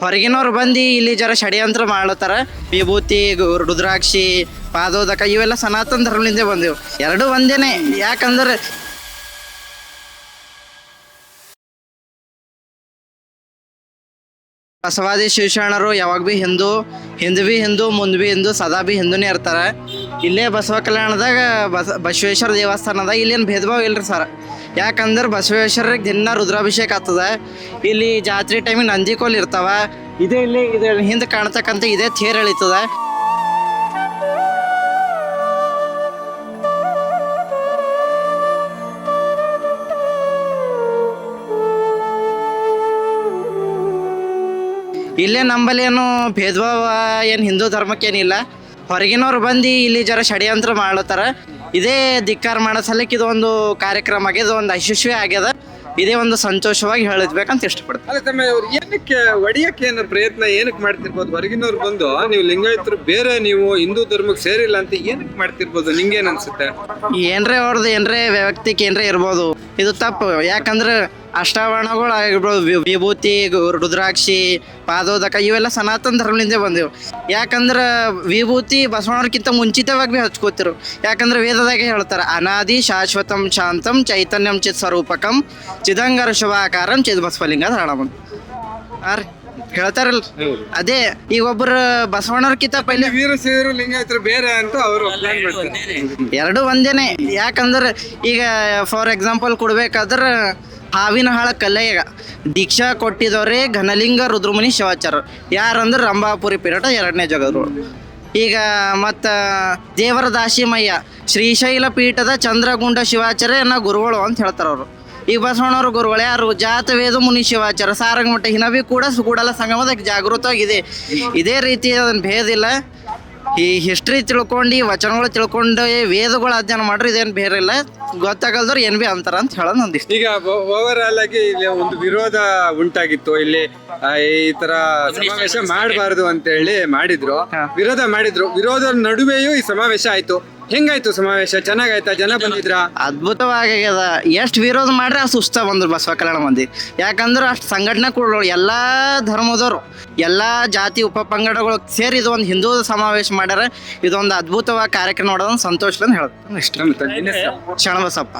ಹೊರಗಿನವ್ರು ಬಂದು ಇಲ್ಲಿ ಜರ ಷಡ್ಯಂತ್ರ ಮಾಡ್ಲತ್ತಾರ. ವಿಭೂತಿ, ರುದ್ರಾಕ್ಷಿ, ಪಾದೋದಕ ಇವೆಲ್ಲ ಸನಾತನ ಧರ್ಮದಿಂದ ಬಂದೆವು. ಎರಡು ಒಂದೇನೆ. ಯಾಕಂದ್ರೆ ಬಸವಾದಿ ಶಿವಶರಣರು ಯಾವಾಗ ಭೀ ಹಿಂದೂ ಮುಂದೆ ಭೀ ಹಿಂದೂ, ಸದಾ ಭೀ ಹಿಂದೂನೇ ಇರ್ತಾರೆ. ಇಲ್ಲೇ ಬಸವ ಕಲ್ಯಾಣದಾಗ ಬಸವೇಶ್ವರ ದೇವಸ್ಥಾನದಾಗ ಇಲ್ಲೇನು ಭೇದ ಭಾವ ಇಲ್ರಿ ಸರ್. ಯಾಕಂದ್ರೆ ಬಸವೇಶ್ವರಿಗೆ ದಿನ ರುದ್ರಾಭಿಷೇಕ ಆಗ್ತದ. ಇಲ್ಲಿ ಜಾತ್ರೆ ಟೈಮಿಗೆ ನಂದಿಕೋಲ್ ಇರ್ತಾವ. ಇದೇ ಇಲ್ಲಿ ಹಿಂದೆ ಕಾಣ್ತಕ್ಕಂಥ ಇದೇ ತೇರ್ ಎಳಿತದ. ಇಲ್ಲೇ ನಂಬಲ್ಲಿ ಏನು ಭೇದ ಭಾವ ಏನು ಹಿಂದೂ ಧರ್ಮಕ್ಕೇನಿಲ್ಲ. ಹೊರಗಿನವ್ರು ಬಂದು ಇಲ್ಲಿ ಜರ ಷಡ್ಯಂತ್ರ ಮಾಡ್ಲತ್ತಾರ. ಇದೇ ಧಿಕ್ಕಾರ ಮಾಡೋ ಸಲಕ್ಕೆ ಇದು ಒಂದು ಕಾರ್ಯಕ್ರಮ ಆಗ್ಯದ, ಒಂದು ಯಶಸ್ವಿ ಆಗ್ಯದ. ಇದೇ ಒಂದು ಸಂತೋಷವಾಗಿ ಹೇಳಿದ್ಬೇಕಂತ ಇಷ್ಟಪಡ್ತೀನಿ. ಅಲ್ಲ ತಮ್ಮ, ಅವ್ರು ಏನಕ್ಕೆ ಹೊಡಿಯಕ್ಕೆ ಏನು ಪ್ರಯತ್ನ ಏನಕ್ಕೆ ಮಾಡ್ತಿರ್ಬೋದು? ಹೊರಗಿನವ್ರು ಬಂದು ನೀವು ಲಿಂಗಾಯತರು ಬೇರೆ, ನೀವು ಹಿಂದೂ ಧರ್ಮಕ್ಕೆ ಸೇರಿಲ್ಲ ಅಂತ ಏನಕ್ಕೆ ಮಾಡ್ತಿರ್ಬೋದು? ನಿಂಗೇನು ಅನ್ಸುತ್ತೆ? ಏನ್ರೇ ಅವ್ರದ್ದು ಏನ್ರೇ ವ್ಯಕ್ತಿಗೆ ಏನ್ರೇ ಇರ್ಬೋದು, ಇದು ತಪ್ಪು. ಯಾಕಂದ್ರೆ ಅಷ್ಟಾವರಣಗಳು ಆಗಿರ್ಬೋದು, ವಿಭೂತಿ, ರುದ್ರಾಕ್ಷಿ, ಪಾದೋದಕ ಇವೆಲ್ಲ ಸನಾತನ ಧರ್ಮದಿಂದ ಬಂದೆವು. ಯಾಕಂದ್ರೆ ವಿಭೂತಿ ಬಸವಣ್ಣವ್ರಕ್ಕಿಂತ ಮುಂಚಿತವಾಗಿ ಭೀ ಹಚ್ಕೋತಿರು. ಯಾಕಂದ್ರೆ ವೇದದಾಗೆ ಹೇಳ್ತಾರೆ, ಅನಾದಿ ಶಾಶ್ವತಂ ಶಾಂತಂ ಚೈತನ್ಯಂ ಚಿತ್ ಸ್ವರೂಪಕಂ ಚಿದಂಗರ ಶುಭಾಕಾರಂ ಚಿದ್ ಬಸವಲಿಂಗ ಧಾರಣಂ ರೀ ಹೇಳ್ತಾರಲ್ಲ. ಅದೇ ಈಗ ಒಬ್ಬರು ಬಸವಣ್ಣವ್ರಕ್ಕಿಂತ ಪೈಲೆ ವೀರಶೈವರು ಲಿಂಗಾಯತರು ಬೇರೆ ಅಂತ ಅವರು ಎರಡು ಒಂದೇನೆ. ಯಾಕಂದ್ರೆ ಈಗ ಫಾರ್ ಎಕ್ಸಾಂಪಲ್ ಕೊಡ್ಬೇಕಾದ್ರೆ ಹಾವಿನ ಹಾಳ ಕಲ್ಲಯ್ಯ ದೀಕ್ಷಾ ಕೊಟ್ಟಿದವ್ರೆ ಘನಲಿಂಗ ರುದ್ರಮುನಿ ಶಿವಾಚಾರ್ಯ. ಯಾರಂದ್ರೆ ರಂಭಾಪುರಿ ಪೀಠ 2ನೇ ಜಗದ್ರು. ಈಗ ಮತ್ತು ದೇವರ ದಾಸಿಮಯ್ಯ ಶ್ರೀಶೈಲ ಪೀಠದ ಚಂದ್ರಗುಂಡ ಶಿವಾಚಾರ್ಯ ಗುರುಗಳು ಅಂತ ಹೇಳ್ತಾರೆ ಅವರು. ಈಗ ಬಸವಣ್ಣವ್ರ ಗುರುಗಳು ಯಾರು? ಜಾತವೇದ ಮುನಿ ಶಿವಾಚಾರ್ಯ ಸಾರಂಗಮಠ ಹಿನವಿ ಕೂಡ ಸುಗೂಡಲ ಸಂಗಮದ ಜಾಗೃತವಾಗಿದೆ. ಇದೇ ರೀತಿ ಅದನ್ನು ಭೇದಿಲ್ಲ. ಈ ಹಿಸ್ಟ್ರಿ ತಿಳ್ಕೊಂಡು, ವಚನಗಳು ತಿಳ್ಕೊಂಡು, ವೇದಗಳು ಅಧ್ಯಯನ ಮಾಡ್ರಿ, ಇದೇನು ಬೇರೆ ಇಲ್ಲ. ಗೊತ್ತಾಗಲ್ದವ್ರು ಏನು ಭೀ ಅಂತಾರ ಅಂತ ಹೇಳೋದು ನಂದಿಷ್ಟು. ಈಗ ಓವರ್ ಆಲ್ ಆಗಿ ಇಲ್ಲಿ ಒಂದು ವಿರೋಧ ಉಂಟಾಗಿತ್ತು. ಇಲ್ಲಿ ಈ ತರ ಸಮಾವೇಶ ಮಾಡಬಾರದು ಅಂತ ಹೇಳಿ ವಿರೋಧ ಮಾಡಿದ್ರು. ವಿರೋಧದ ನಡುವೆಯೂ ಈ ಸಮಾವೇಶ ಆಯ್ತು. ಹೆಂಗಾಯ್ತು ಸಮಾವೇಶ? ಚೆನ್ನಾಗಾಯ್ತಾ? ಜನ ಬಂದಿದ್ರ? ಅದ್ಭುತವಾಗ್ಯದ. ಎಷ್ಟು ವಿರೋಧ ಮಾಡ್ರೆ ಆ ಸುಸ್ತ ಬಂದ್ರು ಬಸವ ಕಲ್ಯಾಣ ಮಂದಿ. ಯಾಕಂದ್ರೆ ಅಷ್ಟು ಸಂಘಟನೆ ಕೂಡ ಎಲ್ಲ ಧರ್ಮದವರು, ಎಲ್ಲ ಜಾತಿ ಉಪಪಂಗಡಗಳು ಸೇರಿ ಇದು ಒಂದು ಹಿಂದೂ ಸಮಾವೇಶ ಮಾಡ್ಯಾರ. ಇದೊಂದು ಅದ್ಭುತವಾಗಿ ಕಾರ್ಯಕ್ರಮ ಮಾಡೋದೊಂದು ಸಂತೋಷದಿಂದ ಹೇಳ್ತೀನಿ. ಶರಣಬಸಪ್ಪ.